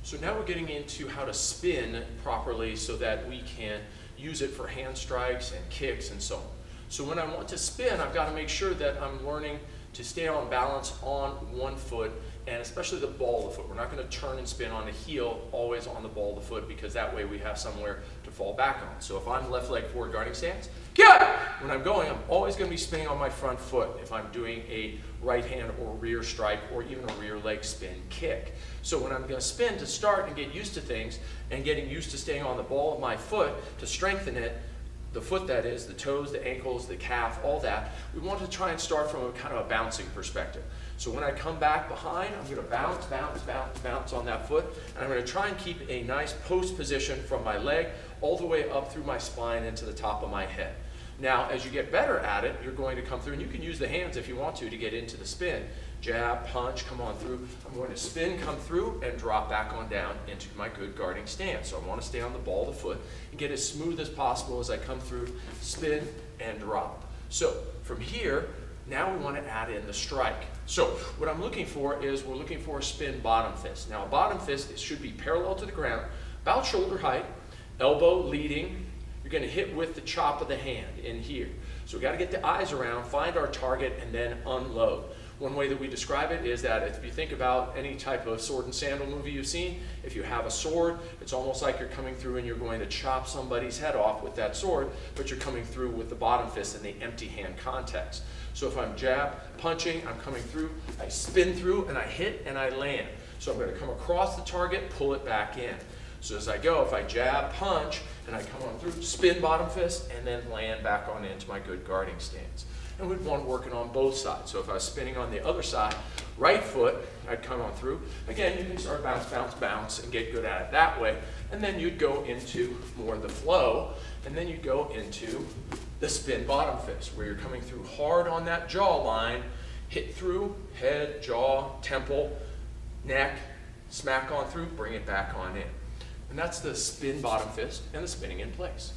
So now we're getting into how to spin properly so that we can use it for hand strikes and kicks and so on. So when I want to spin, I've got to make sure that I'm learning to stay on balance on one foot, and especially the ball of the foot. We're not going to turn and spin on the heel, always on the ball of the foot, because that way we have somewhere to fall back on. So if I'm left leg forward guarding stance, when I'm going, I'm always going to be spinning on my front foot if I'm doing a right hand or rear strike or even a rear leg spin kick. So when I'm going to spin to start and get used to things and getting used to staying on the ball of my foot to strengthen it, the foot that is, the toes, the ankles, the calf, all that, we want to try and start from a kind of a bouncing perspective. So when I come back behind, I'm going to bounce, bounce, bounce, bounce on that foot, and I'm going to try and keep a nice post position from my leg all the way up through my spine into the top of my head. Now, as you get better at it, you're going to come through, and you can use the hands if you want to get into the spin. Jab, punch, come on through. I'm going to spin, come through, and drop back on down into my good guarding stance. So I want to stay on the ball of the foot and get as smooth as possible as I come through, spin, and drop. So from here, now we want to add in the strike. So what I'm looking for is we're looking for a spin bottom fist. Now a bottom fist should be parallel to the ground, about shoulder height, elbow leading. You're going to hit with the chop of the hand in here. So we've got to get the eyes around, find our target, and then unload. One way that we describe it is that if you think about any type of sword and sandal movie you've seen, if you have a sword, it's almost like you're coming through and you're going to chop somebody's head off with that sword, but you're coming through with the bottom fist in the empty hand context. So if I'm jab, punching, I'm coming through, I spin through, and I hit, and I land. So I'm going to come across the target, pull it back in. So as I go, if I jab, punch, and I come on through, spin bottom fist, and then land back on into my good guarding stance. And we'd want working on both sides. So if I was spinning on the other side, right foot, I'd come on through. Again, you can start bounce, bounce, bounce, and get good at it that way. And then you'd go into more the flow, and then you'd go into the spin bottom fist, where you're coming through hard on that jaw line, hit through, head, jaw, temple, neck, smack on through, bring it back on in. And that's the spin bottom fist and the spinning in place.